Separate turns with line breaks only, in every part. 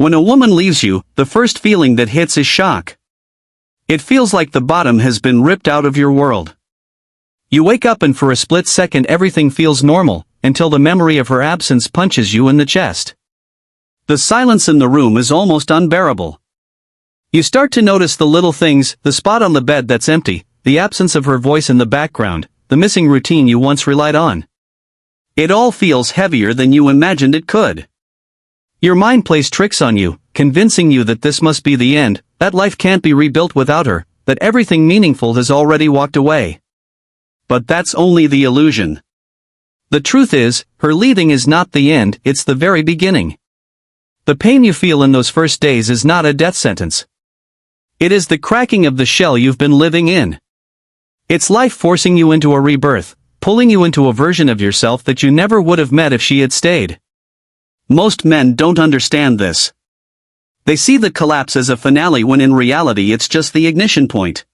When a woman leaves you, the first feeling that hits is shock. It feels like the bottom has been ripped out of your world. You wake up and for a split second everything feels normal, until the memory of her absence punches you in the chest. The silence in the room is almost unbearable. You start to notice the little things, the spot on the bed that's empty, the absence of her voice in the background, the missing routine you once relied on. It all feels heavier than you imagined it could. Your mind plays tricks on you, convincing you that this must be the end, that life can't be rebuilt without her, that everything meaningful has already walked away. But that's only the illusion. The truth is, her leaving is not the end, it's the very beginning. The pain you feel in those first days is not a death sentence. It is the cracking of the shell you've been living in. It's life forcing you into a rebirth, pulling you into a version of yourself that you never would have met if she had stayed. Most men don't understand this. They see the collapse as a finale when in reality it's just the ignition point.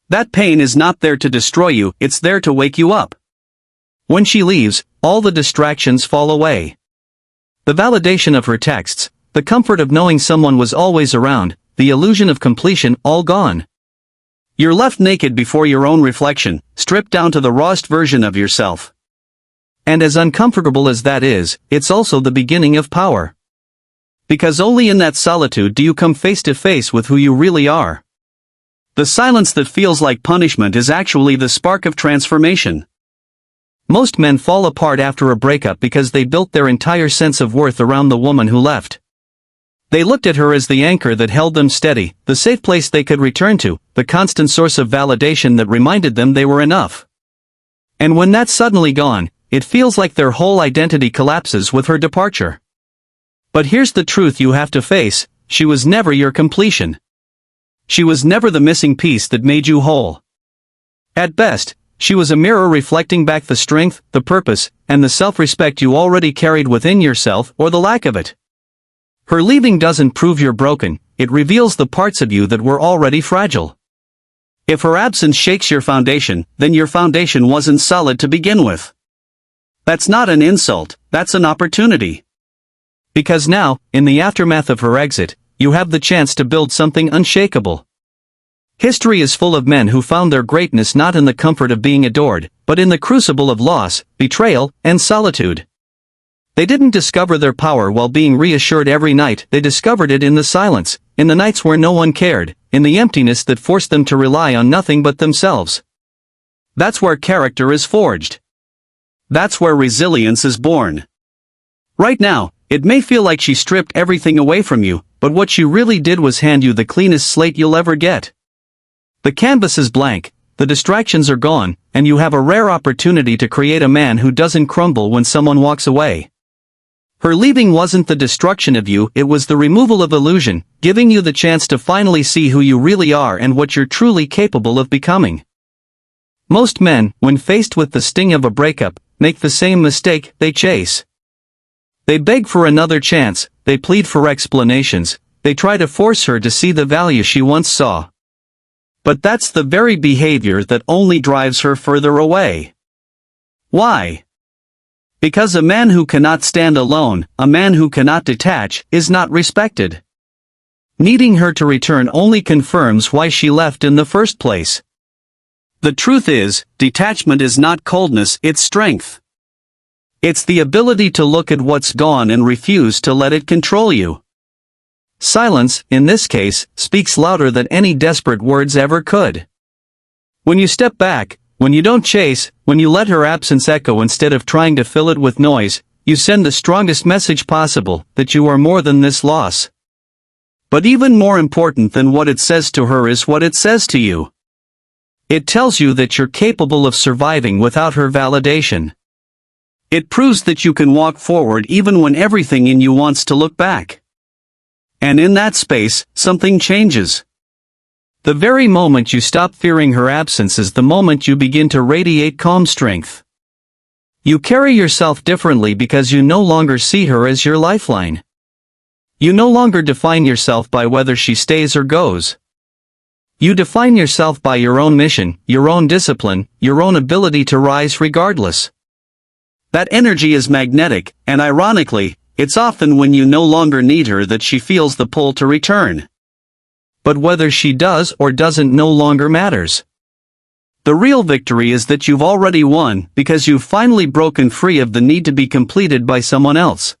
That pain is not there to destroy you, it's there to wake you up. When she leaves, all the distractions fall away. The validation of her texts, the comfort of knowing someone was always around, the illusion of completion, all gone. You're left naked before your own reflection, stripped down to the rawest version of yourself. And as uncomfortable as that is, it's also the beginning of power. Because only in that solitude do you come face to face with who you really are. The silence that feels like punishment is actually the spark of transformation. Most men fall apart after a breakup because they built their entire sense of worth around the woman who left. They looked at her as the anchor that held them steady, the safe place they could return to, the constant source of validation that reminded them they were enough. And when that's suddenly gone, it feels like their whole identity collapses with her departure. But here's the truth you have to face, she was never your completion. She was never the missing piece that made you whole. At best, she was a mirror reflecting back the strength, the purpose, and the self-respect you already carried within yourself or the lack of it. Her leaving doesn't prove you're broken, it reveals the parts of you that were already fragile. If her absence shakes your foundation, then your foundation wasn't solid to begin with. That's not an insult, that's an opportunity. Because now, in the aftermath of her exit, you have the chance to build something unshakable. History is full of men who found their greatness not in the comfort of being adored, but in the crucible of loss, betrayal, and solitude. They didn't discover their power while being reassured every night, they discovered it in the silence, in the nights where no one cared, in the emptiness that forced them to rely on nothing but themselves. That's where character is forged. That's where resilience is born. Right now, it may feel like she stripped everything away from you, but what she really did was hand you the cleanest slate you'll ever get. The canvas is blank, the distractions are gone, and you have a rare opportunity to create a man who doesn't crumble when someone walks away. Her leaving wasn't the destruction of you, it was the removal of illusion, giving you the chance to finally see who you really are and what you're truly capable of becoming. Most men, when faced with the sting of a breakup, make the same mistake, they chase. They beg for another chance, they plead for explanations, they try to force her to see the value she once saw. But that's the very behavior that only drives her further away. Why? Because a man who cannot stand alone, a man who cannot detach, is not respected. Needing her to return only confirms why she left in the first place. The truth is, detachment is not coldness, it's strength. It's the ability to look at what's gone and refuse to let it control you. Silence, in this case, speaks louder than any desperate words ever could. When you step back, when you don't chase, when you let her absence echo instead of trying to fill it with noise, you send the strongest message possible, that you are more than this loss. But even more important than what it says to her is what it says to you. It tells you that you're capable of surviving without her validation. It proves that you can walk forward even when everything in you wants to look back. And in that space, something changes. The very moment you stop fearing her absence is the moment you begin to radiate calm strength. You carry yourself differently because you no longer see her as your lifeline. You no longer define yourself by whether she stays or goes. You define yourself by your own mission, your own discipline, your own ability to rise regardless. That energy is magnetic, and ironically, It's often when you no longer need her that she feels the pull to return. But whether she does or doesn't no longer matters. The real victory is that you've already won because you've finally broken free of the need to be completed by someone else.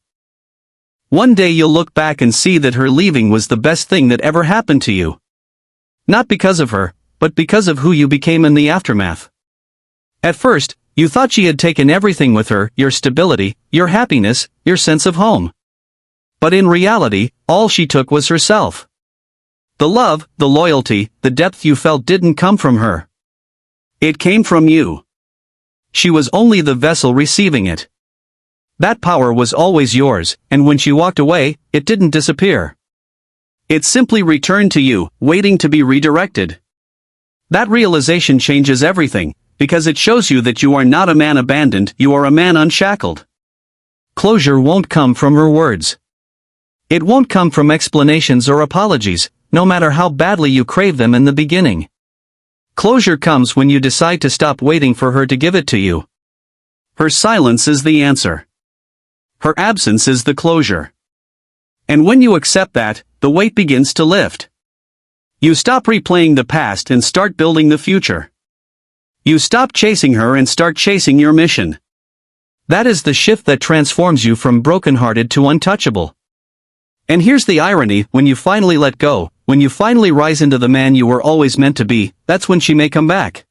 One day you'll look back and see that her leaving was the best thing that ever happened to you. Not because of her, but because of who you became in the aftermath. At first, you thought she had taken everything with her, your stability, your happiness, your sense of home. But in reality, all she took was herself. The love, the loyalty, the depth you felt didn't come from her. It came from you. She was only the vessel receiving it. That power was always yours, and when she walked away, it didn't disappear. It simply returned to you, waiting to be redirected. That realization changes everything, because it shows you that you are not a man abandoned, you are a man unshackled. Closure won't come from her words. It won't come from explanations or apologies, no matter how badly you crave them in the beginning. Closure comes when you decide to stop waiting for her to give it to you. Her silence is the answer. Her absence is the closure. And when you accept that, the weight begins to lift. You stop replaying the past and start building the future. You stop chasing her and start chasing your mission. That is the shift that transforms you from brokenhearted to untouchable. And here's the irony, when you finally let go, when you finally rise into the man you were always meant to be, that's when she may come back.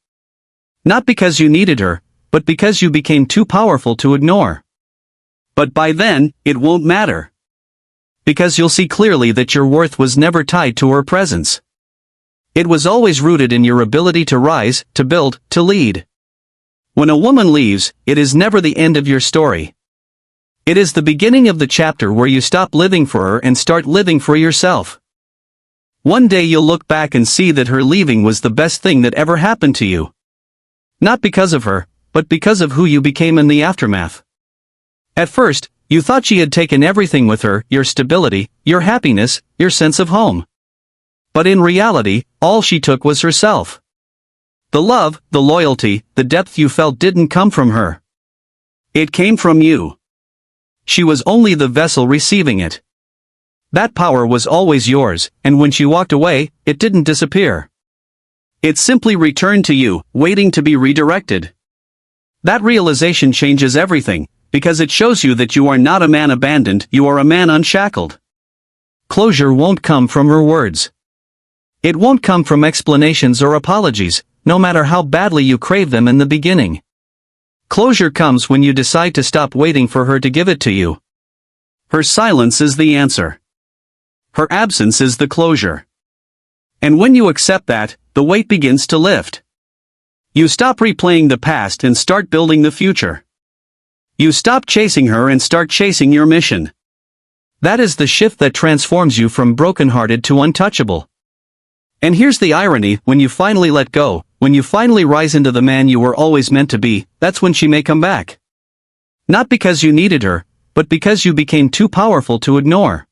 Not because you needed her, but because you became too powerful to ignore. But by then, it won't matter. Because you'll see clearly that your worth was never tied to her presence. It was always rooted in your ability to rise, to build, to lead. When a woman leaves, it is never the end of your story. It is the beginning of the chapter where you stop living for her and start living for yourself. One day you'll look back and see that her leaving was the best thing that ever happened to you. Not because of her, but because of who you became in the aftermath. At first, you thought she had taken everything with her, your stability, your happiness, your sense of home. But in reality, all she took was herself. The love, the loyalty, the depth you felt didn't come from her. It came from you. She was only the vessel receiving it. That power was always yours, and when she walked away, it didn't disappear. It simply returned to you, waiting to be redirected. That realization changes everything, because it shows you that you are not a man abandoned, you are a man unshackled. Closure won't come from her words. It won't come from explanations or apologies, no matter how badly you crave them in the beginning. Closure comes when you decide to stop waiting for her to give it to you. Her silence is the answer. Her absence is the closure. And when you accept that, the weight begins to lift. You stop replaying the past and start building the future. You stop chasing her and start chasing your mission. That is the shift that transforms you from brokenhearted to untouchable. And here's the irony, when you finally let go, when you finally rise into the man you were always meant to be, that's when she may come back. Not because you needed her, but because you became too powerful to ignore.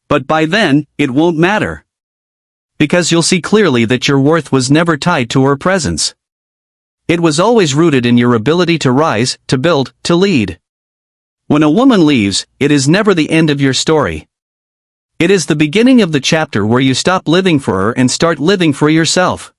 But by then, it won't matter. Because you'll see clearly that your worth was never tied to her presence. It was always rooted in your ability to rise, to build, to lead. When a woman leaves, it is never the end of your story. It is the beginning of the chapter where you stop living for her and start living for yourself.